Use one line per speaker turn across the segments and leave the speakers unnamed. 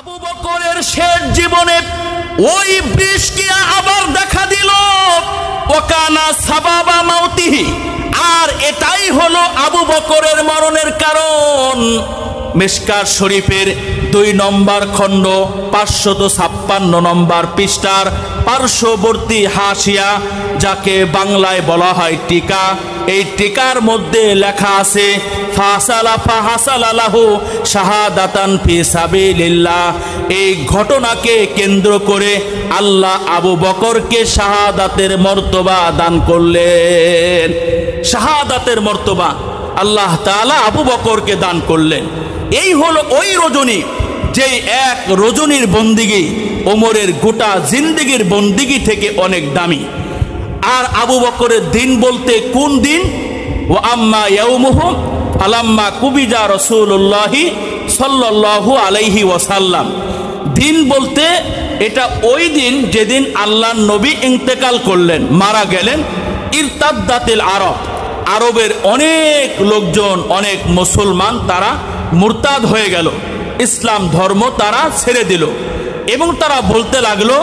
আবু বকরের শেষ জীবনে ওই বৃষ্টি আবার দেখা দিল, ওকানা সাবাবা মাউতিহি, আর এটাই হলো আবু বকরের মরণের কারণ। মিশকাত শরীফের 2 নম্বর খণ্ড 556 নম্বর পৃষ্ঠার পার্শ্ববর্তী হাসিয়া, যাকে বাংলায় বলা হয় টিকা, এই টিকার মধ্যে লেখা আছে ফাহাসালাহু শাহাদাতান ফি সাবিলিল্লাহ। এই ঘটনাকে কেন্দ্র করে আল্লাহ আবু বকরকে শাহাদাতের মর্তবা দান করলেন। শাহাদাতের মর্তবা আল্লাহ তাআলা আবু বকরকে দান করলেন। এই হলো ওই রজনী, যেই এক রজনীর বন্দিগি ওমরের গোটা জিন্দেগির বন্দিগি থেকে অনেক দামি। আর আবু বকরের দিন বলতে কোন দিন? ও আম্মা ইয়াউমুহু ফালাম্মা কুবিজা রাসূলুল্লাহি সাল্লাল্লাহু আলাইহি ওয়াসাল্লাম। দিন বলতে এটা ওই দিন যেদিন আল্লাহর নবী ইন্তেকাল করলেন, মারা গেলেন। ইরতাদ্দাতিল আরব, আরবের অনেক লোকজন, অনেক মুসলমান তারা মুরতাদ হয়ে গেল, ইসলাম ধর্ম তারা ছেড়ে দিল এবং তারা বলতে লাগলো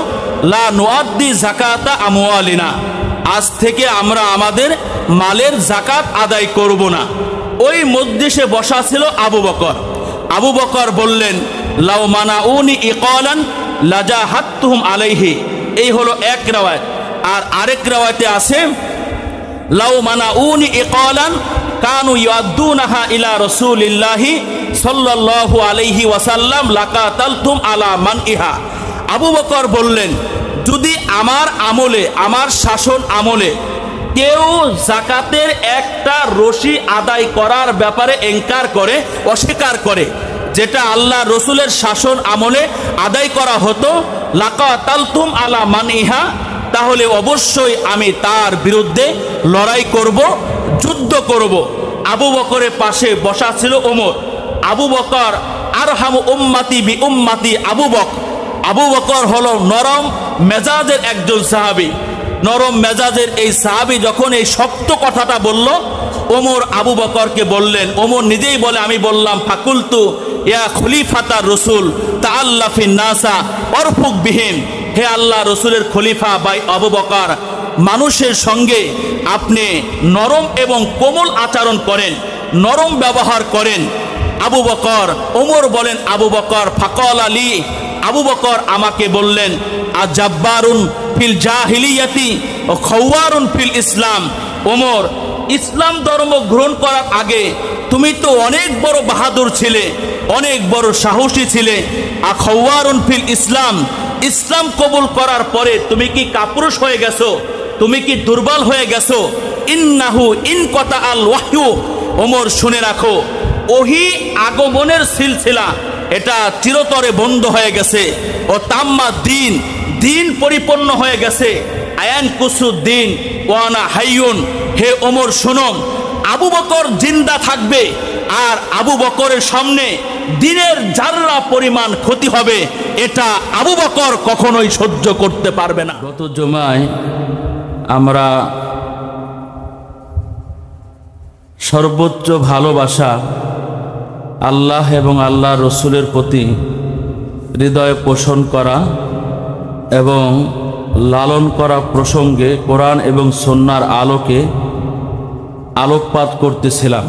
লা নুআদ্দি যাকাতা আমওয়ালিনা, আজ থেকে আমরা আমাদের মালের যাকাত আদায় করব না। ওই মজলিসে বসা ছিল আবু বকর। আবু বকর বললেন লাউ মানাউনি ইকালান লাজাহাতুহুম আলাইহি। এই হলো এক রাওয়ায়াত। আর আরেক রাওয়ায়াতে আছে লাউ মানাউনি ইকালান কানু ইয়াদুনাহা ইলা রাসূলিল্লাহি সাল্লাল্লাহু আলাইহি ওয়াসাল্লাম লাকাতালতুম আলা মানইহা। আবু বকর বললেন যদি আমার আমলে, আমার শাসন আমলে কেউ যাকাতের একটা রশি আদায় করার ব্যাপারে ইনকার করে, অস্বীকার করে, যেটা আল্লাহ রসুলের শাসন আমলে আদায় করা হতো, লাকাতালতুম আলা মানইহা, তাহলে অবশ্যই আমি তার বিরুদ্ধে লড়াই করব, যুদ্ধ করব। আবু বকরের পাশে বসা ছিল ওমর। আবু বকর আরহামু উম্মতি বি উম্মতি আবু বকর। আবু বকর হলো নরম মেজাজের একজন সাহাবী। নরম মেজাজের এই সাহাবী যখন এই শক্ত কথাটা বলল, ওমর আবু বকরকে বললেন, ওমর নিজেই বলে আমি বললাম ফাকুলতু ইয়া খলিফাতার রসুল তাআল্লাফিন নাসা অরফুক বিহিম, হে আল্লাহ রসুলের খলিফা ভাই আবু বকর, মানুষের সঙ্গে আপনি নরম এবং কোমল আচরণ করেন, নরম ব্যবহার করেন। আবু বকর, ওমর বলেন আবু বকর ফাকাল আলী, আবু বকর আমাকে বললেন আজাব্বারুন ফিল জাহিলিয়াতি ও খাওয়ারুন ফিল ইসলাম। ওমর, ইসলাম ধর্ম গ্রহণ করার আগে তুমি তো অনেক বড় বাহাদুর ছিলে, অনেক বড় সাহসী ছিলে। আর খাওয়ারুন ফিল ইসলাম, ইসলাম কবুল করার পরে তুমি কি কাপুরুষ হয়ে গেছো? তুমি কি দুর্বল হয়ে গেছো? ইন্নাহু ইনকাতা আল ওয়াহয়ু, ওমর শুনে রাখো, ওহী আগমনের সিলসিলা এটা চিরতরে বন্ধ হয়ে গেছে। ও তাম্মা দিন, দিন পরিপূর্ণ হয়ে গেছে। আয়ান কুসুদ্দিন ওয়ানা হাইয়ুন, হে ওমর শোনো, আবু বকর জিন্দা থাকবে আর আবু বকরের সামনে দিনের জাররা পরিমাণ ক্ষতি হবে, এটা আবু বকর কখনোই সহ্য করতে পারবে না। গত জুমায় আমরা সর্বোচ্চ ভালোবাসা আল্লাহ এবং আল্লাহ রসুলের প্রতি হৃদয়ে পোষণ করা এবং লালন করা প্রসঙ্গে কোরআন এবং সুন্নাহর আলোকে আলোকপাত করতেছিলাম।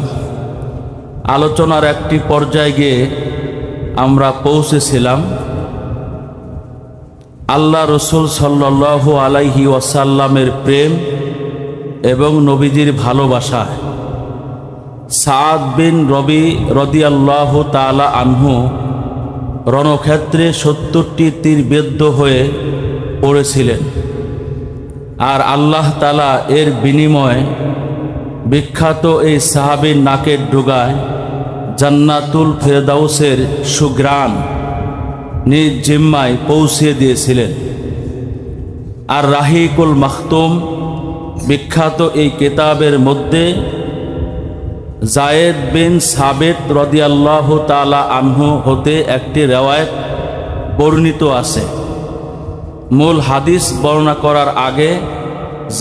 আলোচনার একটি পর্যায়ে গিয়ে আমরা পৌঁছেছিলাম আল্লাহ রসুল সাল্লাল্লাহু আলাইহি ওয়াসাল্লামের প্রেম এবং নবীজির ভালোবাসায়। সাদ বিন রবি রাদিয়াল্লাহু তাআলা আনহু রণক্ষেত্রে 70টি তীর বিদ্ধ হয়ে পড়েছিলেন, আর আল্লাহ তাআলা এর বিনিময়ে বিখ্যাত এই সাহাবীর নাকের ডগায় জান্নাতুল ফেরদাউসের সুঘ্রাণ নিজ জিম্মায় পৌঁছিয়ে দিয়েছিলেন। আর রাহিকুল মাখতুম বিখ্যাত এই কিতাবের মধ্যে জায়েদ বিন সাবিত রাদিয়াল্লাহু তাআলা আনহু হতে একটি রিওয়ায়াত বর্ণিত আছে। মূল হাদিস বর্ণনা করার আগে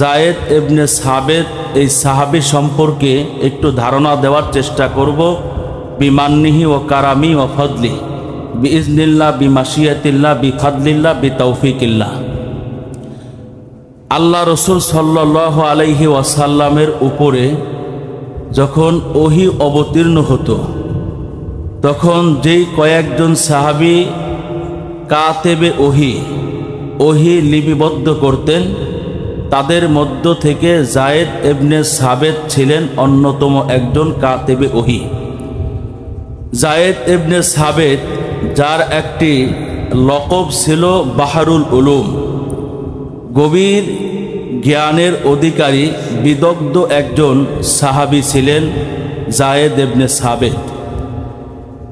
জায়েদ ইবনে সাবিত এই সাহাবী সম্পর্কে একটু ধারণা দেওয়ার চেষ্টা করব, বিমান্নিহি ও কারামি ও ফদলি। বিইজনিল্লাহ, বিমাশিয়াতিল্লাহ, বিফাদলিল্লাহ, বিতৌফিকিল্লাহ। আল্লাহ রসুল সাল্লাল্লাহু আলাইহি ওয়াসাল্লামের উপরে যখন ওহী অবতীর্ণ হতো, তখন যেই কয়েকজন সাহাবী কাতেবে ওহী লিপিবদ্ধ করতেন, তাদের মধ্য থেকে যায়েদ ইবনে সাবেত ছিলেন অন্যতম একজন কাতেবে ওহী। যায়েদ ইবনে সাবেত, যার একটি লকব ছিল বাহরুল উলুম, গভীর জ্ঞানের অধিকারী বিদগ্ধ একজন সাহাবী ছিলেন যায়েদ ইবনে সাবেত।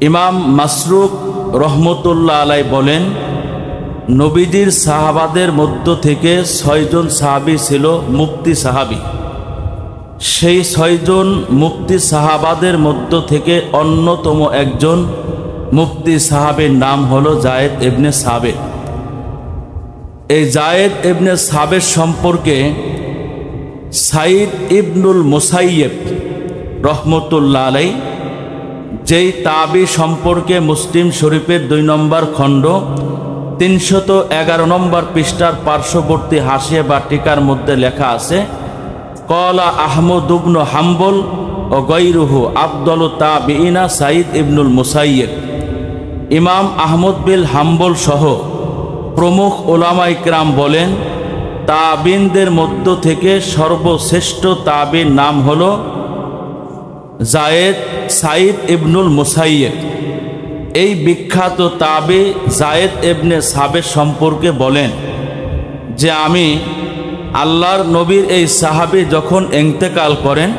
ইমাম মাসরুক রহমতুল্লাহ আলাই বলেন, নবীজির সাহাবাদের মধ্য থেকে 6 জন সাহাবী ছিল মুফতি সাহাবী। সেই 6 জন মুফতি সাহাবাদের মধ্য থেকে অন্যতম একজন মুফতি সাহাবীর নাম হলো যায়েদ ইবনে সাবেত। এই যায়েদ ইবনে সাবেত সম্পর্কে সাইদ ইবনুল মুসাইয়্যিব রহমতুল্লাহ আলাই যেই তাবি সম্পর্কে মুসলিম শরীফের 2 নম্বর খণ্ড 311 নম্বর পৃষ্ঠার পার্শ্ববর্তী হাসিয়া বা টিকার মধ্যে লেখা আছে, কলা আহমদ ইবনু হাম্বল ও গৈরুহু আফদলু তাবিঈনা সাইদ ইবনুল মুসাইয়্যিব। ইমাম আহমদ বিন হাম্বল সহ প্রমুখ উলামা ইকরাম বলেন, তাবিনদের মধ্য থেকে সর্বশ্রেষ্ঠ তাবির নাম হলো সাইদ ইবনুল মুসাইয়্যিব। এই বিখ্যাত তাবি যায়েদ ইবনে সাবেত সম্পর্কে বলেন যে, আমি আল্লাহর নবীর এই সাহাবী যখন ইন্তেকাল করেন,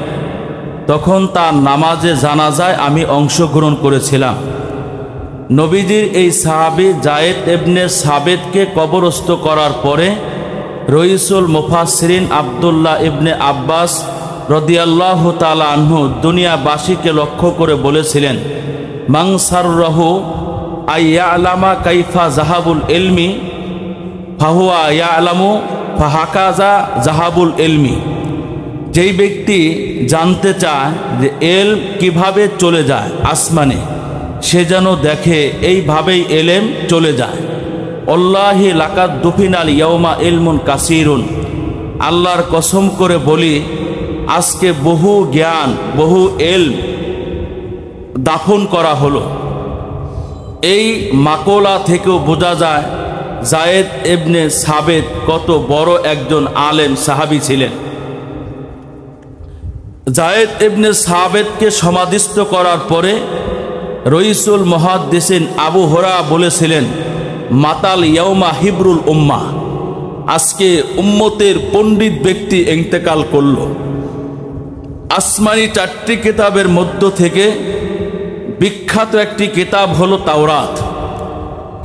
তখন তার নামাজে জানাজায় আমি অংশগ্রহণ করেছিলাম। নবীজির এই সাহাবী যায়েদ ইবনে সাবেতকে কবরস্থ করার পরে রইসুল মুফাসসিরিন আব্দুল্লাহ ইবনে আব্বাস রাদিয়াল্লাহু তাআলা আনহু দুনিয়াবাসীকে লক্ষ্য করে বলেছিলেন, মান সাররাহু আইয়ালামা কাইফা জাহাবুল ইলমি ফাহুয়া ইয়ালামু ফাহাকাজা জাহাবুল ইলমি। যেই ব্যক্তি জানতে চায় যে এলম কিভাবে চলে যায় আসমানে, সে যেন দেখে এইভাবেই এলেম চলে যায়। আল্লাহি লাকাদ দুফিনাল ইয়াউমা ইলমুন কাসীরুন, আল্লাহর কসম করে বলি, আজকে বহু জ্ঞান, বহু এলম দাফন করা হলো। এই মাকলা থেকেও বোঝা যায় যায়েদ ইবনে সাবেত কত বড় একজন আলেম সাহাবী ছিলেন। যায়েদ ইবনে সাবেতকে সমাধিস্থ করার পরে রইসুল মুহাদ্দিসিন আবু হুরায়রা বলেছিলেন, মাতাল ইয়াউমা হিবরুল উম্মাহ, আজকে উম্মতের পণ্ডিত ব্যক্তি ইন্তেকাল করল। আসমানি 4টি কিতাবের মধ্য থেকে বিখ্যাত একটি কিতাব হলো তাওরাত।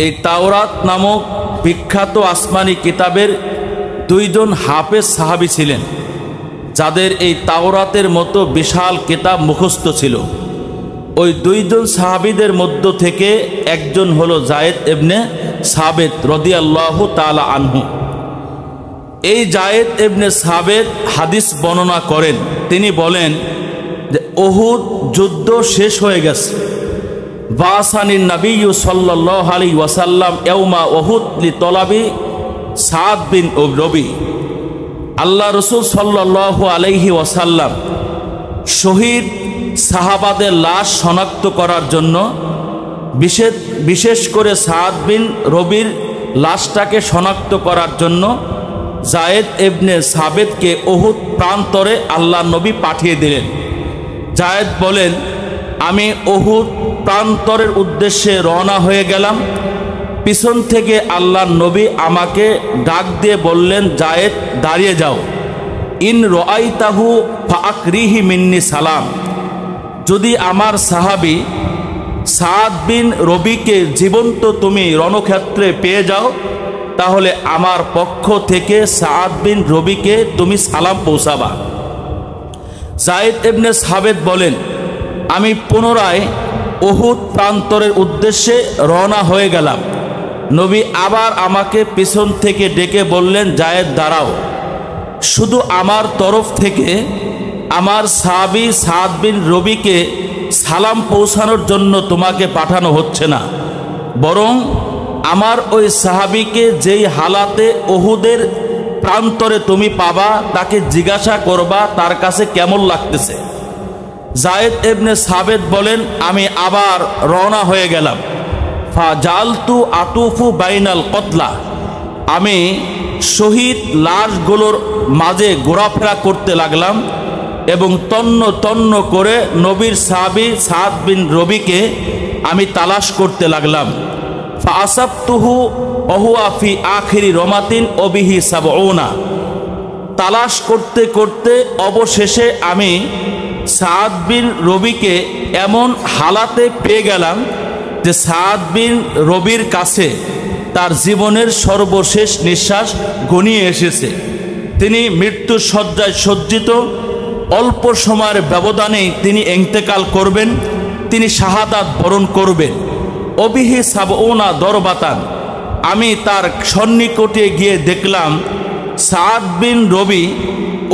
এই তাওরাত নামক বিখ্যাত আসমানি কিতাবের 2 জন হাফেজ সাহাবী ছিলেন, যাদের এই তাওরাতের মতো বিশাল কিতাব মুখস্থ ছিল। ওই 2 জন সাহাবীদের মধ্য থেকে একজন হলো যায়েদ ইবনে সাবেত রাদিয়াল্লাহু তাআলা আনহু। এই যায়েদ ইবনে সাবেত হাদিস বর্ণনা করেন। তিনি বলেন যে উহুদ যুদ্ধ শেষ হয়ে গেছে। বাসানিন নবী সাল্লাল্লাহু আলাইহি ওয়াসাল্লাম ইয়াউমা উহুদ লিতলাবি সাদ বিন রবি। আল্লাহ রাসূল সাল্লাল্লাহু আলাইহি ওয়াসাল্লাম শহীদ সাহাবাদের লাশ শনাক্ত করার জন্য বিশেষ করে সাদ বিন রবির লাশটাকে শনাক্ত করার জন্য যায়েদ ইবনে সাবেতকে উহুদ প্রান্তরে আল্লাহ নবী পাঠিয়ে দিলেন। যায়েদ বলেন, আমি উহুদ প্রান্তরের উদ্দেশ্যে রওনা হয়ে গেলাম। পিছন থেকে আল্লাহর নবী আমাকে ডাক দিয়ে বললেন, যায়েদ দাঁড়িয়ে যাও, ইন রাআইতাহু ফাআকরিহি মিন্নি সালাম। যদি আমার সাহাবী সাদ বিন রবিকে জীবন্ত তুমি রণক্ষেত্রে পেয়ে যাও, তাহলে আমার পক্ষ থেকে সাদ বিন রবিকে তুমি সালাম পৌঁছাবা। যায়েদ ইবনে সাবেত বলেন, আমি পুনরায় উহুদ প্রান্তরের উদ্দেশ্যে রওনা হয়ে গেলাম। নবী আবার আমাকে পিছন থেকে ডেকে বললেন, যায়েদ দাঁড়াও, শুধু আমার তরফ থেকে আমার সাহাবী সাদ বিন রবিকে সালাম পৌঁছানোর জন্য তোমাকে পাঠানো হচ্ছে না, বরং আমার ওই সাহাবীকে যেই হালাতে উহুদের প্রান্তরে তুমি পাবা তাকে জিজ্ঞাসা করবা তার কাছে কেমন লাগতেছে। যায়েদ ইবনে সাবিত বলেন, আমি আবার রওনা হয়ে গেলাম। ফাজালতু আতুফু বাইনাল কতলা, আমি শহীদ লাশগুলোর মাঝে ঘোরাফেরা করতে লাগলাম এবং তন্ন তন্ন করে নবীর সাহাবী সাদ বিন রবিকে আমি তালাশ করতে লাগলাম। ফাআসাবতুহু ওহুয়া ফি আখিরি রমাতিন ওবিহি সাবউনা, তালাশ করতে করতে অবশেষে আমি সাদ বিন রবিকে এমন হালাতে পেয়ে গেলাম যে সাদ বিন রবির কাছে তার জীবনের সর্বশেষ নিঃশ্বাস ঘনিয়ে এসেছে। তিনি মৃত্যুর শয্যায় সজ্জিত, অল্প সময়ের ব্যবধানেই তিনি ইন্তেকাল করবেন, তিনি শাহাদাত বরণ করবেন। অবিহি সাবউনা দরবাতান, আমি তার সন্নিকটে গিয়ে দেখলাম সাদ বিন রবি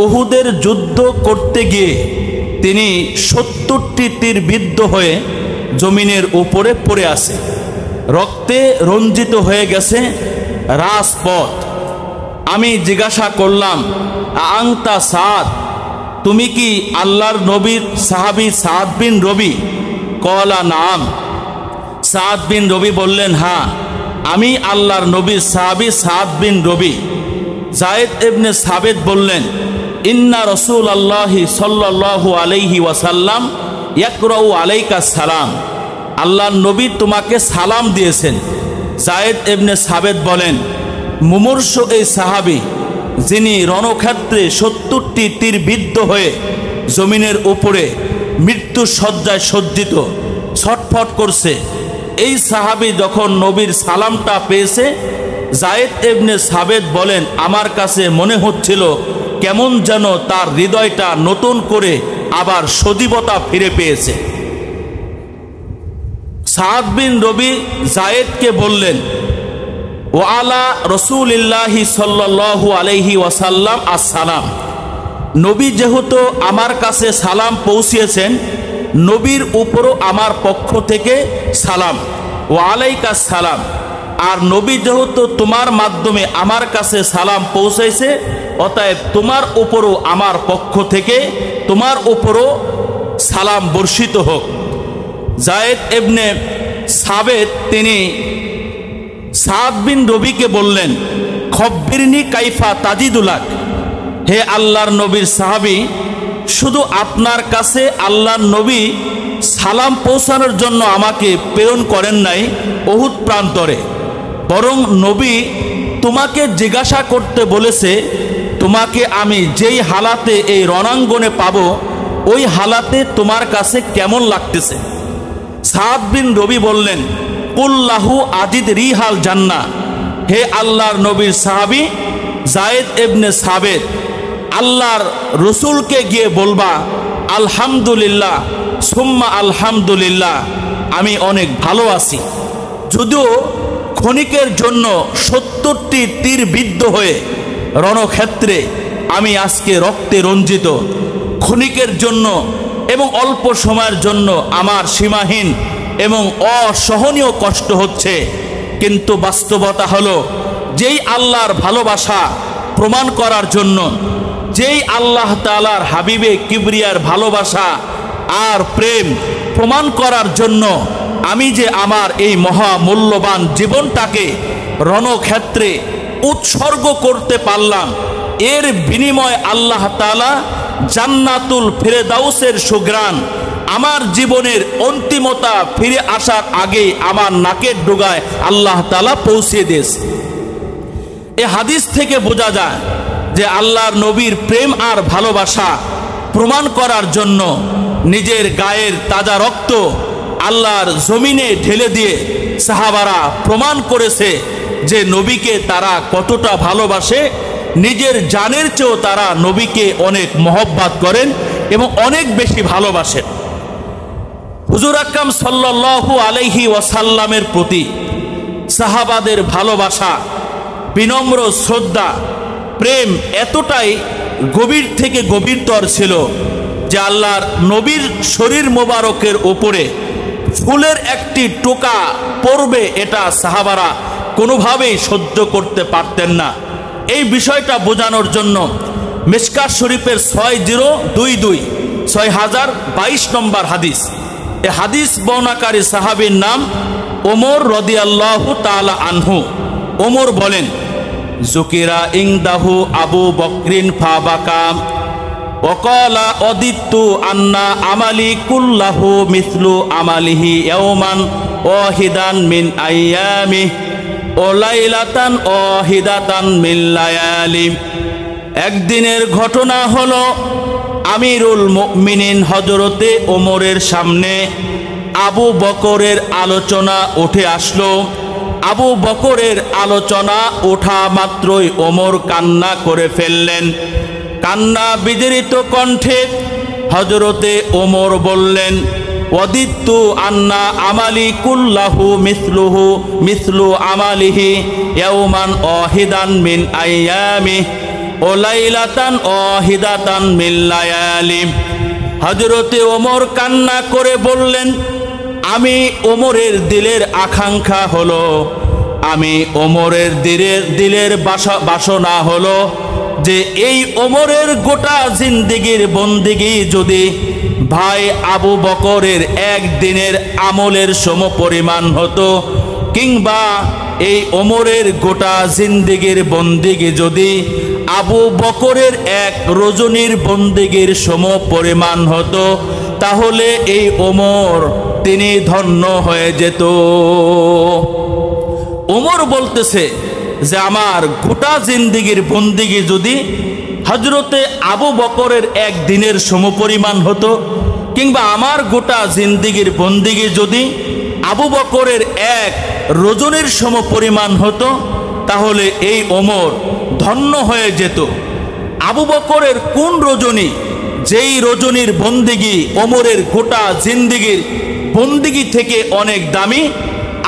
উহুদের যুদ্ধ করতে গিয়ে তিনি 70টি তীর বিদ্ধ হয়ে জমিনের উপরে পড়ে আছে, রক্তে রঞ্জিত হয়ে গেছে রাজপথ। আমি জিজ্ঞাসা করলাম, আংতা সাদ, তুমি কি আল্লাহর নবীর সাহাবী সাদ বিন রবি? কলা নাম। সাদ বিন রবি বললেন, হ্যাঁ, আমি আল্লাহর নবীর সাহাবী সাদ বিন রবি। যায়েদ ইবনে সাবিত বললেন, ইন্না রাসূলুল্লাহি সাল্লাল্লাহু আলাইহি ওয়াসাল্লাম ইয়াকরাউ আলাইকা সালাম, আল্লাহর নবী তোমাকে সালাম দিয়েছেন। যায়েদ ইবনে সাবিত বলেন, মুমূর্ষ এই সাহাবী যিনি রণক্ষেত্রে 70টি তীর বিদ্ধ হয়ে জমিনের উপরে মৃত্যু শয্যায় সজ্জিত ছটফট করছে, এই সাহাবী যখন নবীর সালামটা পেয়েছে, যায়েদ ইবনে সাবিত বলেন, আমার কাছে মনে হচ্ছিল কেমন যেন তার হৃদয়টা নতুন করে আবার সজীবতা ফিরে পেয়েছে। সাদ বিন রবি যায়েদকে বললেন, ওয়ালা রাসূলিল্লাহি সাল্লাল্লাহু আলাইহি ওয়াসাল্লাম আসসালাম, নবী যেহেতু আমার কাছে সালাম পৌঁছিয়েছেন, নবীর উপরও আমার পক্ষ থেকে সালাম। ওয়ালাইকা সালাম, আর নবী যেহেতু তোমার মাধ্যমে আমার কাছে সালাম পৌঁছাইছে, অতএব তোমার উপরও আমার পক্ষ থেকে তোমার উপরও সালাম বর্ষিত হোক। যায়েদ ইবনে সাবিত তিনি সাদ বিন রবিকে বললেন, খব্বিরনি কাইফা তাজিদুলাক, হে আল্লাহর নবীর সাহাবী, শুধু আপনার কাছে আল্লাহর নবী সালাম পৌঁছানোর জন্য আমাকে প্রেরণ করেন নাই উহুদ প্রান্তরে, বরং নবী তোমাকে জিজ্ঞাসা করতে বলেছে তোমাকে আমি যেই হালাতে এই রণাঙ্গনে পাবো ওই হালাতে তোমার কাছে কেমন লাগতেছে। সাদ বিন রবি বললেন, কুল্লাহু আজিদ রিহাল জান্নাহ, হে আল্লাহর নবীর সাহাবী যায়েদ ইবনে সাবিত, আল্লাহর রসুলকে গিয়ে বলবা আলহামদুলিল্লাহ সুম্মা আলহামদুলিল্লাহ, আমি অনেক ভালো আছি। যদিও ক্ষণিকের জন্য 70টি তীর বিদ্ধ হয়ে রণক্ষেত্রে আমি আজকে রক্তে রঞ্জিত, ক্ষণিকের জন্য এবং অল্প সময়ের জন্য আমার সীমাহীন এবং অসহনীয় কষ্ট হচ্ছে, কিন্তু বাস্তবতা হলো যেই আল্লাহর ভালোবাসা প্রমাণ করার জন্য, যেই আল্লাহ তাআলার হাবিবে কিবরিয়ার ভালোবাসা আর প্রেম প্রমাণ করার জন্য আমি যে আমার এই মহামূল্যবান জীবনটাকে রণক্ষেত্রে উৎসর্গ করতে পারলাম, এর বিনিময় আল্লাহ তাআলা জান্নাতুল ফেরদাউসের সুঘ্রাণ আমার জীবনের অন্তিমতা ফিরে আসার আগে আমার নাকের ডগায় আল্লাহ তাআলা পৌঁছে দিয়েছে। এই হাদিস থেকে বোঝা যায় যে আল্লাহর নবীর প্রেম আর ভালোবাসা প্রমাণ করার জন্য নিজের গায়ের তাজা রক্ত আল্লাহর জমিনে ঢেলে দিয়ে সাহাবারা প্রমাণ করেছে যে নবীকে তারা কতটা ভালোবাসে। নিজের জানের চেয়েও তারা নবীকে অনেক মহব্বত করেন এবং অনেক বেশি ভালোবাসেন। হুজুর আকরাম সাল্লাল্লাহু আলাইহি ওয়াসাল্লামের প্রতি সাহাবাদের ভালোবাসা, বিনম্র শ্রদ্ধা, প্রেম এতটাই গভীর থেকে গভীরতর ছিল যে আল্লাহর নবীর শরীর মোবারকের উপরে ফুলের একটি টোকা পড়বে এটা সাহাবারা কোনোভাবেই সহ্য করতে পারতেন না। এই বিষয়টা বোঝানোর জন্য মিশকাত শরীফের 6022 নম্বর হাদিস, এই হাদিস বর্ণনাকারী সাহাবীর নাম ওমর রাদিয়াল্লাহু তাআলা আনহু। ওমর বলেন, যুকিরা ইনদাহু আবু বকরিন ফাবাকা ওয়াকালা অদিত্তু আন্না আমালি কুল্লাহু মিসলু আমালিহি ইয়াওমান ওয়াহিদান মিন আইয়ামি ও লাইলাতান ওয়াহিদাতান মিন লায়ালি। একদিনের ঘটনা হলো আমিরুল মুমিনিন হযরতে ওমরের সামনে আবু বকরের আলোচনা উঠে আসলো। আবু বকরের আলোচনা ওঠা মাত্রই ওমর কান্না করে ফেললেন। কান্না বিজড়িত কণ্ঠে হযরতে ওমর বললেন, ওয়াদিত্তু আন্না আমালি কুল্লাহু মিসলু আমালিহি ইয়াওমান ওয়াহিদান মিন আইয়ামি ও লাইলাতান ওয়াহিদাতান মিন লায়ালি। হযরতে ওমর কান্না করে বললেন, আমি ওমরের দিলের আকাঙ্ক্ষা হলো, আমি ওমরের দিলের বাসনা হলো যে এই ওমরের গোটা জিন্দেগির বন্দেগি যদি ভাই আবু বকরের একদিনের আমলের সমপরিমাণ হতো, কিংবা এই ওমরের গোটা জিন্দেগির বন্দেগি যদি আবু বকরের এক রজনীর বন্দেগির সমপরিমাণ হতো, তাহলে এই ওমর তিনি ধন্য হয়ে যেত। ওমর বলতেছে যে আমার গোটা জিন্দেগির বন্দেগি যদি হযরতে আবু বকরের এক দিনের সমপরিমাণ হতো, কিংবা আমার গোটা জিন্দেগির বন্দেগি যদি আবু বকরের এক রজনীর সমপরিমাণ হতো, তাহলে এই ওমর ধন্য হয়ে যেত। আবু বকরের কোন রজনী, যেই রজনীর বন্দেগি ওমরের গোটা জিন্দেগির বন্দেগি থেকে অনেক দামি?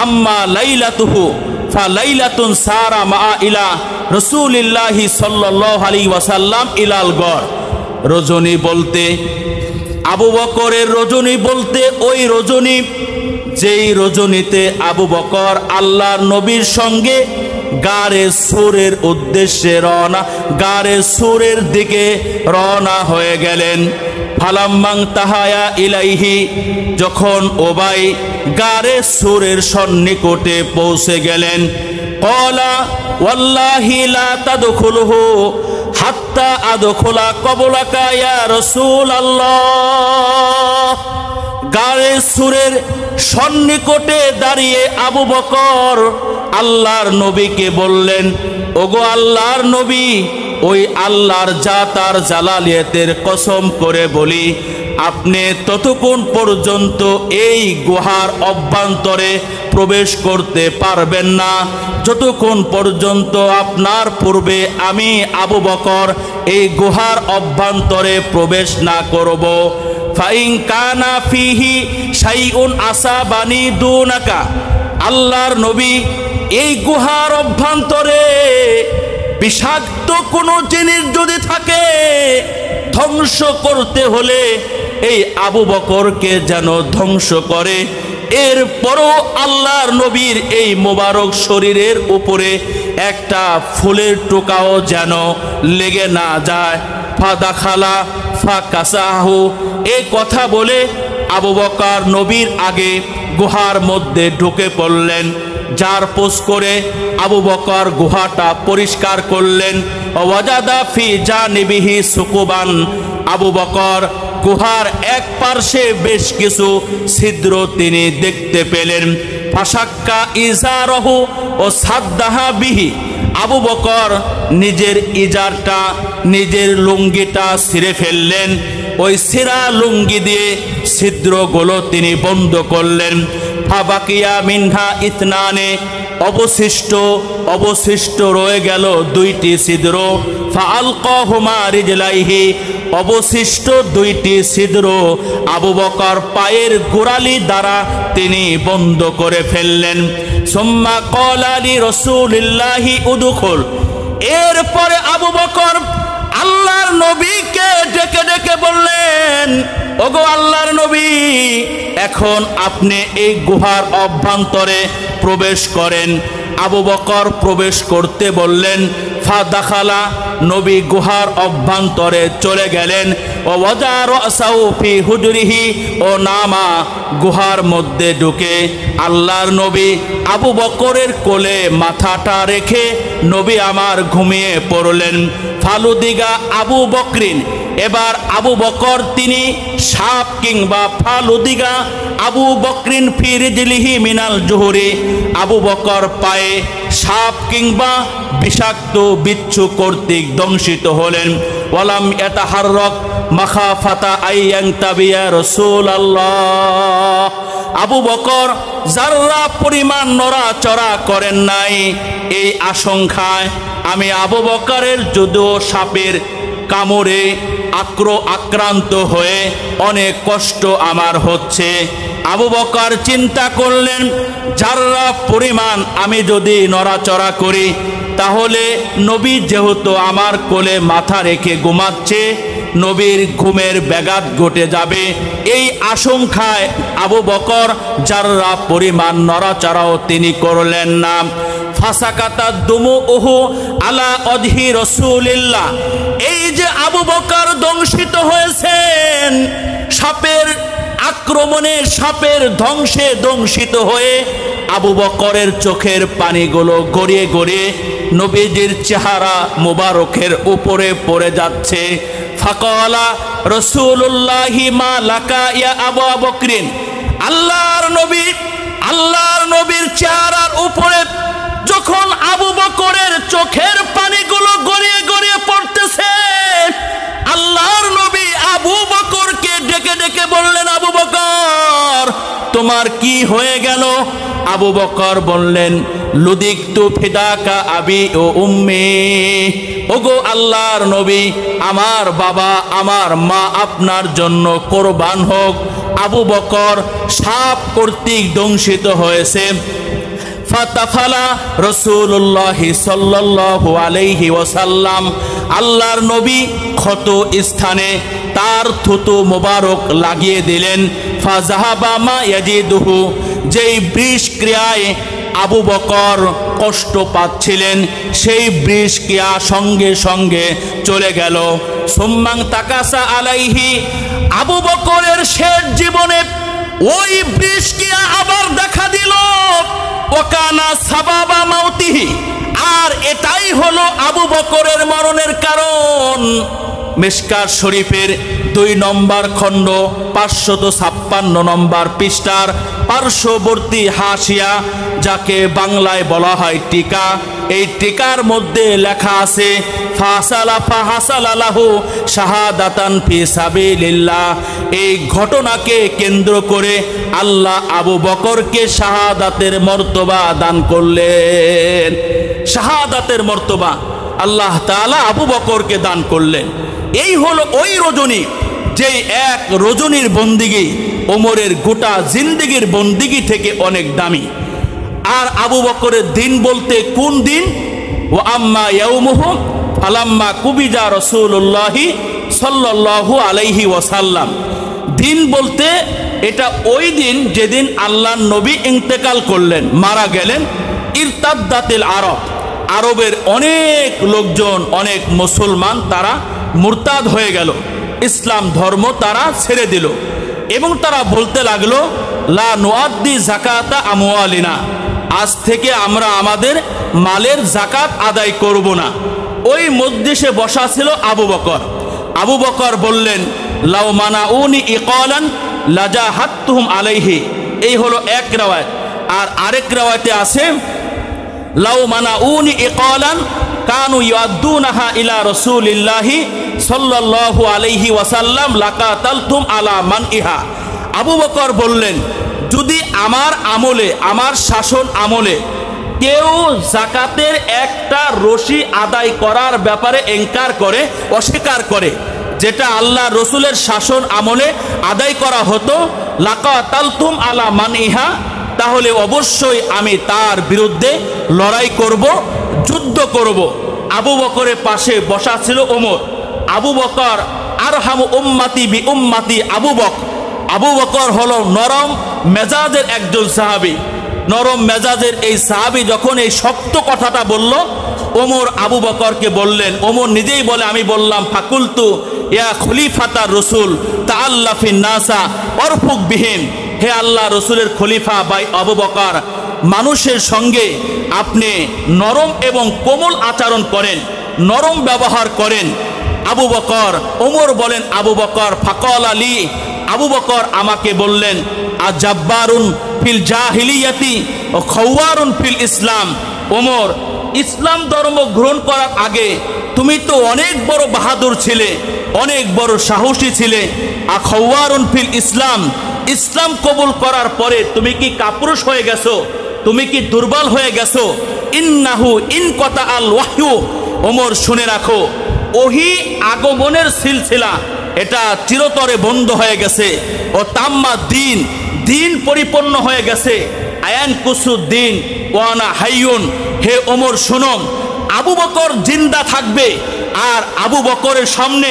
আম্মা লাইলাতুহু ফালাইলাতুন সারা মা ইলা রাসূলিল্লাহি সাল্লাল্লাহু আলাইহি ওয়াসাল্লাম ইলাল গড়। রজনী বলতে আবু বকরের রজনী বলতে ওই রজনী যেই রজনীতে আবু বকর আল্লাহর নবীর সঙ্গে গারে সুরের উদ্দেশ্যে গারে সুরের দিকে রওনা হয়ে গেলেন। ফালাম্মাং তাহায়া ইলাইহি, যখন ওবাই গারে সুরের সন্নিকটে পৌঁছে গেলেন, ক্বালা ওয়াল্লাহি লা তাদখুলহু হাত্তা আদখুলা ক্বাবলাকা ইয়া রাসূলুল্লাহ। গারে সুরের সন্নিকটে দাঁড়িয়ে আবু বকর আল্লাহর নবীকে বললেন, ওগো আল্লাহর নবী, ওই আল্লাহর জাত আর জালালিয়াতের কসম করে বলি, আপনি ততক্ষণ পর্যন্ত এই গুহার অভ্যন্তরে প্রবেশ করতে পারবেন না যতক্ষণ পর্যন্ত আপনার পূর্বে আমি আবু বকর এই গুহার অভ্যন্তরে প্রবেশ না করব। ফাইন কানা ফিহি শাইউন আসাবানি দুনাকা, আল্লাহর নবী, এই গুহার অভ্যন্তরে বিষাক্ত কোনো জিনিস যদি থাকে, ধ্বংস করতে হলে এই আবু বকরকে যেন ধ্বংস করে। এরপরও আল্লাহর নবীর এই মোবারক শরীরের উপরে একটা ফুলের টোকাও যেন লেগে না যায়। ফাদাখালা ফাকাসাহু, এই কথা বলে আবু বকর নবীর আগে গুহার মধ্যে ঢুকে পড়লেন। যার পোষ করে আবু বকর গুহাটা পরিষ্কার করলেন। ওয়াজাদা ফি জানিবিহি সুকুবান, আবু বকর গুহার এক পার্শ্বে বেশ কিছু ছিদ্র তিনি দেখতে পেলেন। ফাশাক্কা ইজারহু ও সাদ্দাহা বিহি, আবু বকর নিজের ইজারটা, নিজের লুঙ্গিটা ছিঁড়ে ফেললেন। ওই ছিঁড়া লুঙ্গি দিয়ে ছিদ্রগুলো তিনি বন্ধ করলেন। ফাবাকিয়া মিনহা ইতনানে, অবশিষ্ট রয়ে গেল দুইটি ছিদ্র। ফাআলকাহুমা রিজলাইহি, অবশিষ্ট দুইটি ছিদ্র আবু বকর পায়ের গোড়ালি দ্বারা তিনি বন্ধ করে ফেললেন। সুম্মা ক্বালা লি রাসূলিল্লাহি উদখুল, এরপরে আবু বকর আল্লাহর নবীকে ডেকে ডেকে বললেন, ওগো আল্লাহর নবী, এখন আপনি এই গুহার অভ্যন্তরে প্রবেশ করেন। আবু বকর প্রবেশ করতে বললেন। ফাদাখালা, নবী গুহার অভ্যন্তরে চলে গেলেন। ও ওয়াজা রাসাহু ফি হুজরিহি, ও নামা, গুহার মধ্যে ঢুকে আল্লাহর নবী আবু বকরের কোলে মাথাটা রেখে নবী আমার ঘুমিয়ে পড়লেন। ফালুদিগা আবু বকরিন, এবার আবু বকর তিনি সাপ কিংবা ফালুদিগা আবু বকরিন ফি রিজলিহি মিনাল জুহুরি, আবু বকর পায়ে সাপ কিংবা বিষাক্ত বিচ্ছু কর্তৃক দংশিত হলেন। ওয়ালাম ইয়াতাহাররাক মাখাফাতা আইয়ান তাবিয়া রাসূলুল্লাহ, আবু বকর যারা পরিমাণ নড়াচড়া করেন নাই এই আশঙ্কায় আমি আবু বকরের যদিও সাপের কামড়ে আক্রান্ত হয়ে অনেক কষ্ট আমার হচ্ছে। আবু বকর চিন্তা করলেন, যারা পরিমাণ আমি যদি নড়াচড়া করি তাহলে নবী যেহেতু আমার কোলে মাথা রেখে ঘুমাচ্ছে, নবীর ঘুমের ব্যাঘাত ঘটে যাবে। এই আশঙ্কায় আবু বকর যারা পরিমাণ নড়াচড়াও তিনি করলেন না। ফাসাকাতা দুমুহু আলা ওয়াজহি রাসূলিল্লাহ, এই যে আবু বকর দংশিত হয়েছেন সাপের আক্রমণে, সাপের ধ্বংসে দংশিত হয়ে আবু বকরের চোখের পানিগুলো গড়িয়ে গড়িয়ে নবীজির চেহারা মুবারকের উপরে পড়ে যাচ্ছে। ফাকালা রাসূলুল্লাহি মা লাকা ইয়া আবু বকরিন, আল্লাহর নবীর চেহারার উপরে যখন আবু বকরের চোখের পানিগুলো গড়িয়ে গড়িয়ে পড়তেছে, আল্লাহর নবী আবু বকরকে ডেকে ডেকে বললেন, আবু বকর তোমার কি হয়ে গেল? আবু বকর বললেন, লুদিকতু ফিদাকা আবি ও উম্মি, ওগো আল্লাহর নবী, আমার বাবা আমার মা আপনার জন্য কোরবান হোক। আবু বকর সাপ কর্তৃক দংশিত হয়েছে। ফাতাফালা রাসূলুল্লাহ সাল্লাল্লাহু আলাইহি ওয়াসাল্লাম, আল্লাহর নবী ক্ষত স্থানে তার থুতু মোবারক লাগিয়ে দিলেন। ফাজাহাবা মা ইয়াজিদুহু, যেই বিষক্রিয়ায় আবু বকর কষ্ট পাচ্ছিলেন সেই বিষক্রিয়া সঙ্গে সঙ্গে চলে গেল। সুম্মাং তাকাসা আলাইহি, আবু বকরের শেষ জীবনে ওই বিষক্রিয়া আবার দেখা দিল। ওকানা সাবাবা মাউতিহি, আর এটাই হলো আবু বকরের মরণের কারণ। মিশকাত শরীফের 2 নম্বর খণ্ড 556 নম্বর পৃষ্ঠার পার্শ্ববর্তী হাসিয়া, যাকে বাংলায় বলা হয় টিকা, এই টিকার মধ্যে লেখা আছে ফাহাসালাহু শাহাদাতান ফি সাবিলিল্লাহ। এই ঘটনাকে কেন্দ্র করে আল্লাহ আবু বকরকে শাহাদাতের মর্তবা দান করলেন। শাহাদাতের মর্তবা আল্লাহ তাআলা আবু বকরকে দান করলেন। এই হলো ওই রজনী, যেই এক রজনীর বন্দিগি ওমরের গোটা জিন্দেগির বন্দিগি থেকে অনেক দামি। আর আবু বকরের দিন বলতে কোন দিন? ও আম্মা ইয়াউমুহু ফালাম্মা কুবিজা রাসূলুল্লাহি সাল্লাল্লাহু আলাইহি ওয়াসাল্লাম, দিন বলতে এটা ওই দিন যেদিন আল্লাহর নবী ইন্তেকাল করলেন, মারা গেলেন। ইরতাদ্দাতিল আরব, আরবের অনেক লোকজন, অনেক মুসলমান তারা মুরতাদ হয়ে গেল, ইসলাম ধর্ম তারা ছেড়ে দিল এবং তারা বলতে লাগলো লা নুআদ্দি যাকাতা আমওয়ালিনা, আজ থেকে আমরা আমাদের মালের যাকাত আদায় করব না। ওই মজলিসে বসা ছিল আবু বকর। আবু বকর বললেন লাউ মানাউনি ইকালান লাজাহাতুহুম আলাইহি, এই হলো এক রাওয়ায়াত। আর আরেক রাওয়ায়াতে আছে লাউ মানাউনি ইকালান কানু ইয়াদুনাহা ইলা রাসূলিল্লাহি সাল্লাল্লাহু আলাইহি ওয়াসাল্লাম লাকাতালতুম আলা মানইহা। আবু বকর বললেন, যদি আমার আমলে, আমার শাসন আমলে কেউ যাকাতের একটা রশি আদায় করার ব্যাপারে ইনকার করে, অস্বীকার করে, যেটা আল্লাহ রসুলের শাসন আমলে আদায় করা হতো, লাকাতালতুম আলা মানইহা, তাহলে অবশ্যই আমি তার বিরুদ্ধে লড়াই করব, যুদ্ধ করব। আবু বকরের পাশে বসা ছিল ওমর। আবু বকর আরহামু উম্মতি বি উম্মতি আবু বকর। আবু বকর হলো নরম মেজাজের একজন সাহাবী। নরম মেজাজের এই সাহাবী যখন এই শক্ত কথাটা বলল, ওমর আবু বকরকে বললেন, ওমর নিজেই বলে, আমি বললাম ফাকুলতু ইয়া খলিফাতার রসুল তাআল্লাফিন নাসা অরফুক বিহিম, হে আল্লাহ রসুলের খলিফা ভাই আবু বকর, মানুষের সঙ্গে আপনি নরম এবং কোমল আচরণ করেন, নরম ব্যবহার করেন। আবু বকর, ওমর বলেন আবু বকর ফাকাল আলী, আবু বকর আমাকে বললেন, আজাব্বারুন ফিল জাহিলিয়াতি ও খাওয়ারুন ফিল ইসলাম। ওমর, ইসলাম ধর্ম গ্রহণ করার আগে তুমি তো অনেক বড় বাহাদুর ছিলে, অনেক বড় সাহসী ছিলে। আর খাওয়ারুন ফিল ইসলাম, ইসলাম কবুল করার পরে তুমি কি কাপুরুষ হয়ে গেছো? তুমি কি দুর্বল হয়ে গেছো? ইন্নাহু ইনকাতা আল ওয়াহয়ু, ওমর শুনে রাখো, ওহী আগমনের সিলসিলা এটা চিরতরে বন্ধ হয়ে গেছে। ও তাম্মা দিন, দিন পরিপূর্ণ হয়ে গেছে। আয়ান কুসুদ্দিন ওয়ানা হাইয়ুন, হে ওমর শুনো, আবু বকর জিন্দা থাকবে আর আবু বকরের সামনে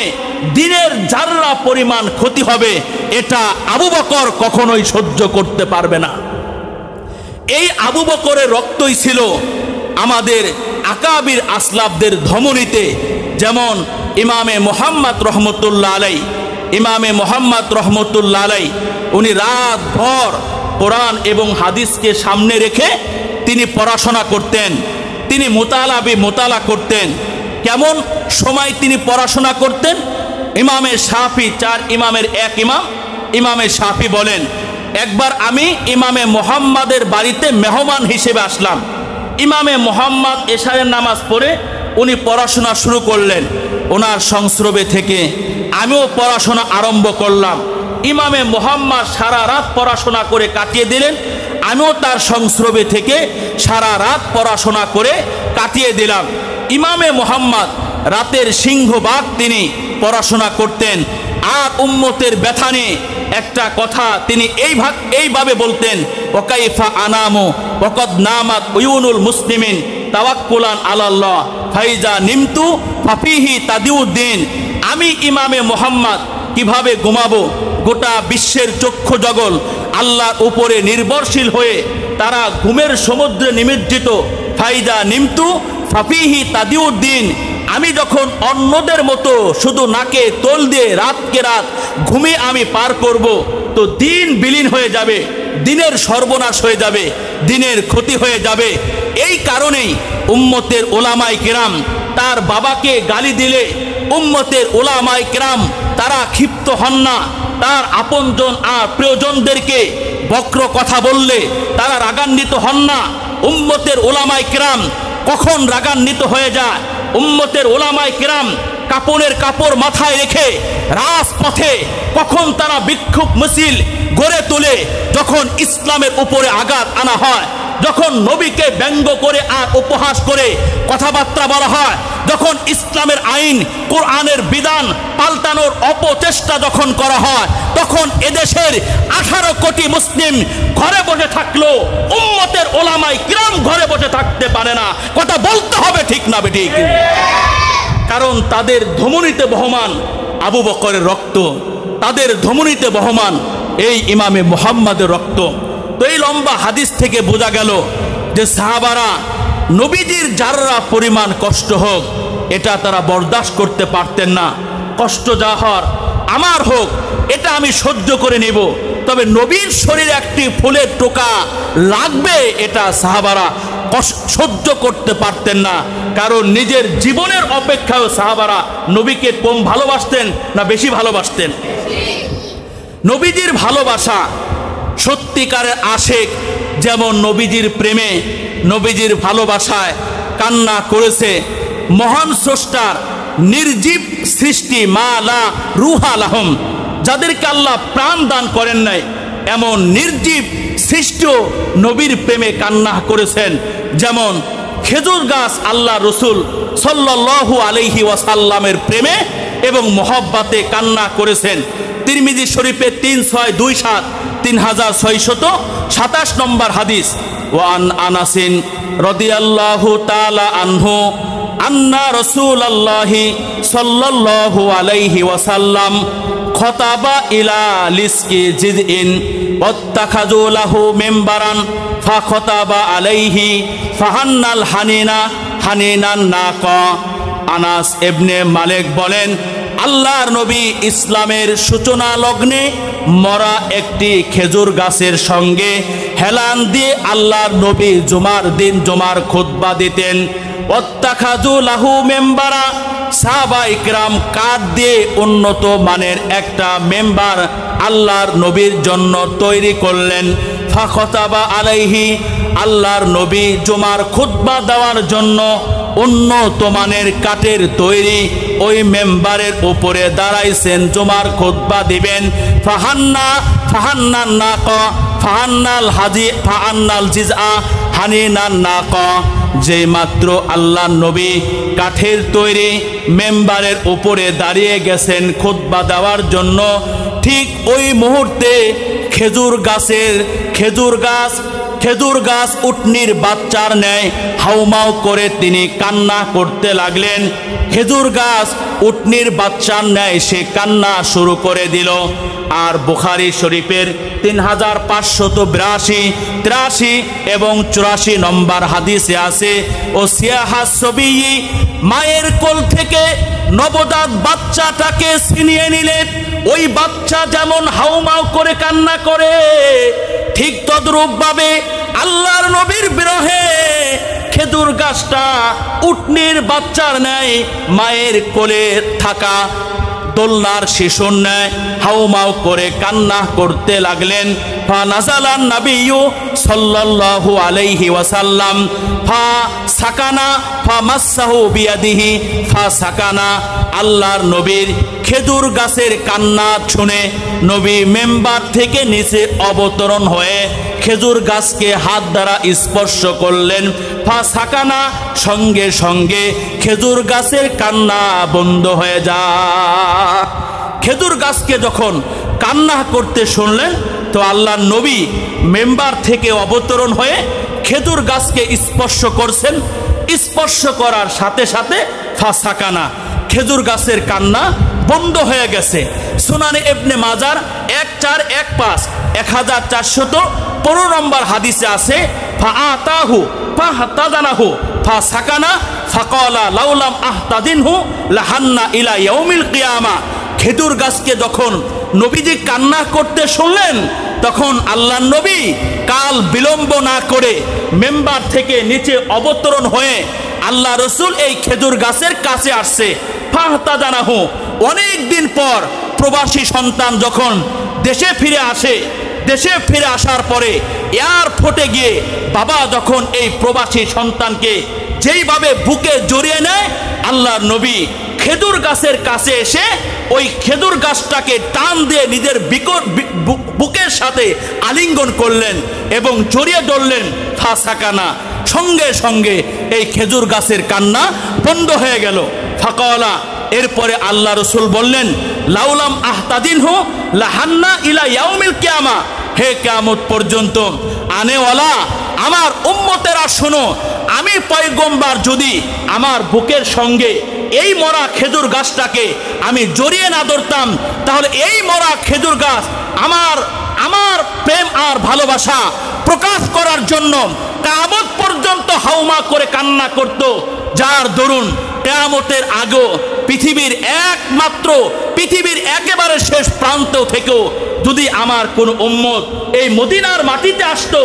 দিনের জাররা পরিমাণ ক্ষতি হবে, এটা আবু বকর কখনোই সহ্য করতে পারবে না। এই আবু বকরের রক্তই ছিল আমাদের আকাবির আসলাফদের ধমনীতে। যেমন ইমামে মোহাম্মদ রহমতুল্লাহ আলাই, ইমামে মোহাম্মদ রহমতুল্লাহ আলাই উনি রাত ভর কোরআন এবং হাদিসকে সামনে রেখে তিনি পড়াশোনা করতেন, তিনি মোতালা করতেন। কেমন সময় তিনি পড়াশোনা করতেন? ইমামে শাফি, চার ইমামের এক ইমাম ইমামে শাফি বলেন, একবার আমি ইমামে মোহাম্মদের বাড়িতে মেহমান হিসেবে আসলাম। ইমামে মোহাম্মদ এশারের নামাজ পড়ে উনি পড়াশোনা শুরু করলেন। ওনার সংস্রবে থেকে আমিও পড়াশোনা আরম্ভ করলাম। ইমামে মোহাম্মদ সারা রাত পড়াশোনা করে কাটিয়ে দিলেন, আমিও তার সংস্রবে থেকে সারা রাত পড়াশোনা করে কাটিয়ে দিলাম। ইমামে মোহাম্মদ রাতের সিংহভাগ তিনি পড়াশোনা করতেন। আর উম্মতের ব্যথা নিয়ে একটা কথা তিনি এইভাবে বলতেন, ওকাইফা আনামু ওয়াকাদ নামাত উয়ুনুল মুসলিমিন তাওয়াক্কুলান আলাল্লাহ ফাইজা নিমতু ফাফিহি তাদিউদ্দিন। আমি ইমামে মোহাম্মদ কিভাবে ঘুমাবো? গোটা বিশ্বের চক্ষু জগল আল্লাহর উপরে নির্ভরশীল হয়ে তারা ঘুমের সমুদ্রে নিমজ্জিত। ফাইজা নিমতু ফাফিহি তাদিউদ্দিন, আমি যখন অন্যদের মতো শুধু নাকে তোল দিয়ে রাতকে রাত ঘুমিয়ে আমি পার করব, তো দিন বিলীন হয়ে যাবে, দিনের সর্বনাশ হয়ে যাবে, দিনের ক্ষতি হয়ে যাবে। এই কারণেই উম্মতের ওলামায়ে কেরাম তার বাবাকে গালি দিলে উম্মতের ওলামায়ে কেরাম তারা ক্ষিপ্ত হন না। তার আপনজন আর প্রিয়জনদেরকে বক্র কথা বললে তারা রাগান্বিত হন না। উম্মতের ওলামায়ে কেরাম কখন রাগান্বিত হয়ে যায়? উম্মতের ওলামায়ে কেরাম কাপড়ের কাপড় মাথায় রেখে রাজপথে কখন তারা বিক্ষোভ মিছিল গড়ে তোলে, যখন ইসলামের উপরে আঘাত আনা হয়, যখন নবীকে ব্যঙ্গ করে আর উপহাস করে কথাবার্তা বলা হয়, যখন ইসলামের আইন কোরআনের বিধান পাল্টানোর অপচেষ্টা যখন করা হয়, তখন এদেশের 18 কোটি মুসলিম ঘরে বসে থাকলো, উম্মতের ওলামায়ে কিরাম ঘরে বসে থাকতে পারে না। কথা বলতে হবে, ঠিক না বেঠিক? কারণ তাদের ধমনীতে বহমান আবু বকরের রক্ত, তাদের ধমনীতে বহমান এই ইমামে মুহাম্মাদের রক্ত। তো এই লম্বা হাদিস থেকে বোঝা গেল যে সাহাবারা নবীজির যারা পরিমাণ কষ্ট হোক এটা তারা বরদাস্ত করতে পারতেন না। কষ্ট যা হওয়ার আমার হোক, এটা আমি সহ্য করে নেব, তবে নবীর শরীরে একটি ফুলের টোকা লাগবে এটা সাহাবারা সহ্য করতে পারতেন না। কারণ নিজের জীবনের অপেক্ষাও সাহাবারা নবীকে কম ভালোবাসতেন না বেশি ভালোবাসতেন? নবীজির ভালোবাসা, সত্যিকারের আশেক যেমন নবীজির প্রেমে নবীজির ভালোবাসায় কান্না করেছে মহান স্রষ্টার নির্জীব সৃষ্টি মা লা রুহা লাহুম, যাদেরকে আল্লাহ প্রাণ দান করেন নাই, এমন নির্জীব সৃষ্ট নবীর প্রেমে কান্না করেছেন। যেমন খেজুর গাছ আল্লাহ রসুল সাল্লাল্লাহু আলাইহি ওয়াসাল্লামের প্রেমে এবং মহব্বতে কান্না করেছেন। তিরমিজি শরীফে 3627 3627 নম্বর হাদিস। ওয়ান আনাসিন রাদিয়াল্লাহু তাআলা আনহু আন্না রাসূলুল্লাহি সাল্লাল্লাহু আলাইহি ওয়াসাল্লাম খতাবা ইলা লিসকি জিদইন ওয়াত্তাখাযু লাহু মিম্বারান ফাখতাবা আলাইহি ফাহান্নাল হানিনান নাকা। আনাস ইবনে মালিক বলেন, আল্লাহর নবী ইসলামের সূচনা লগ্নে মরা একটি খেজুর গাছের সঙ্গে হেলান দিয়ে আল্লাহর নবী জুমার দিন জুমার খুতবা দিতেন। ওয়াত্তাখাযু লাহু মিম্বারা, সাহাবা ইকরাম কাঠ দিয়ে উন্নত মানের একটা মেম্বার আল্লাহর নবীর জন্য তৈরি করলেন। ফাখতাবা আলাইহি, আল্লাহর নবী জুমার খুতবা দেওয়ার জন্য উন্নত মানের কাঠের তৈরি ওই মেম্বারের উপরে দাঁড়াইছেন, জুমার খুতবা দিবেন। ফাহান্নান নাকা ফাহান্নাল জিজআ হানিনান নাকা। যে মাত্র আল্লাহর নবী কাঠের তৈরি মেম্বারের উপরে দাঁড়িয়ে গেছেন খুতবা দেওয়ার জন্য, ঠিক ওই মুহূর্তে খেজুর গাছ উটনির বাচ্চার ন্যায় হাউমাউ করে তিনি কান্না করতে লাগলেন। খেজুর গাছ উটনির বাচ্চার ন্যায় সে কান্না শুরু করে দিল। আর বুখারী শরীফের 3582, 83 এবং 84 নম্বর হাদিসে আছে, ও সিয়াহাস সবিয়্যি, মায়ের কোল থেকে নবজাত বাচ্চাটাকে ছিনিয়ে নিলেন। ওই বাচ্চা যেমন হাউমাউ করে কান্না করে, ঠিক তদ্রূপ ভাবে আল্লাহর নবীর বিরহে খেজুর গাছটা উটনির বাচ্চার ন্যায় মায়ের কোলে থাকা দোলনার শিশুর ন্যায় হাউমাউ করে কান্না করতে লাগলেন। ফানাজালান নাবিয়্যু সাল্লাল্লাহু আলাইহি ওয়াসাল্লাম ফাসাকানা ফামাসসাহু বিয়াদিহি ফাসাকানা। আল্লাহর নবীর খেজুর গাছের কান্না শুনে নবী মেম্বার থেকে নিচে অবতরণ হয়ে খেজুর গাছকে হাত দ্বারা স্পর্শ করলেন। ফাসাকানা, সঙ্গে সঙ্গে খেজুর গাছের কান্না বন্ধ হয়ে যায়। খেজুর গাছকে যখন কান্না করতে শুনলেন, তো আল্লাহর নবী মেম্বার থেকে অবতরণ হয়ে খেজুর গাছকে স্পর্শ করছেন। স্পর্শ করার সাথে সাথে ফাসাকানা, খেজুর গাছের কান্না বন্ধ হয়ে গেছে। সুনানে ইবনে মাজার 1415 1415 নম্বর হাদিসে আছে, ফাআতাহু ফাহতাদানাহু ফাসাকানা ফাকালা লাউলাম আহতাদিনহু লাহান্না ইলা ইয়াউমিল কিয়ামা। খেজুর গাছকে যখন নবীজি কান্না করতে শুনলেন, তখন আল্লাহর নবী কাল বিলম্ব না করে মেম্বার থেকে নিচে অবতরণ হয়ে আল্লাহ রসুল এই খেজুর গাছের কাছে আসছে। ফাহতাদানাহু, অনেক দিন পর প্রবাসী সন্তান যখন দেশে ফিরে আসে, দেশে ফিরে আসার পরে এয়ারপোর্টে গিয়ে বাবা যখন এই প্রবাসী সন্তানকে যেইভাবে বুকে জড়িয়ে নেয়, আল্লাহর নবী খেজুর গাছের কাছে এসে ওই খেজুর গাছটাকে টান দিয়ে নিজের বুকের সাথে আলিঙ্গন করলেন এবং জড়িয়ে ধরলেন। ফাসাকানা, সঙ্গে সঙ্গে এই খেজুর গাছের কান্না বন্ধ হয়ে গেল। ফাকালা, এরপরে আল্লাহ রসুল বললেন, লাউলাম আহতাদিনহু লাহান্না ইলা ইয়াউমিল কিয়ামা। হে কিয়ামত পর্যন্ত আনেওয়ালা আমার উম্মতেরা শোনো, আমি পয়গম্বর যদি আমার বুকের সঙ্গে এই মরা খেজুর গাছটাকে আমি জড়িয়ে না ধরতাম, তাহলে এই মরা খেজুর গাছ আমার প্রেম আর ভালোবাসা প্রকাশ করার জন্য কিয়ামত পর্যন্ত হাউমা করে কান্না করত। যার দরুন কিয়ামতের আগে পৃথিবীর একেবারে শেষ প্রান্ত থেকেও যদি আমার কোন উম্মত এই মদিনার মাটিতে আসতো,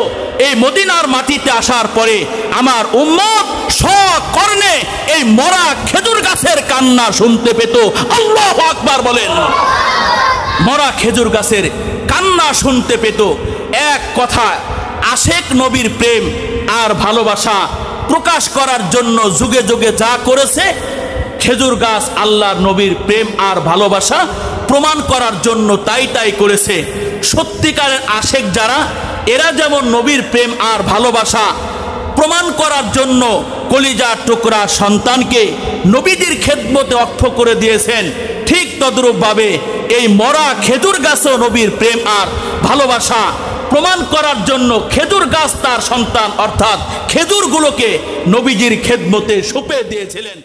এই মদিনার মাটিতে আসার পরে আমার উম্মত সকর্ণে এই মরা খেজুর গাছের কান্না শুনতে পেত। আল্লাহু আকবার বলেন। মরা খেজুর গাছের কান্না শুনতে পেত। এক কথা, আশেক নবীর প্রেম আর ভালোবাসা প্রকাশ করার জন্য যুগে যুগে যা করেছে, খেজুর গাছ আল্লাহর নবীর প্রেম আর ভালোবাসা প্রমাণ করার জন্য তাই করেছে। সত্যিকারের আশেক যারা, এরা যেমন নবীর প্রেম আর ভালোবাসা প্রমাণ করার জন্য কলিজার টুকরা সন্তানকে নবীজির খেদমতে অক্ষ করে দিয়েছেন, ঠিক তদ্রূপ ভাবে এই মরা খেজুর গাছও নবীর প্রেম আর ভালোবাসা প্রমাণ করার জন্য খেজুর গাছ তার সন্তান অর্থাৎ খেজুরগুলোকে নবীজির খেদমতে সঁপে দিয়েছিলেন।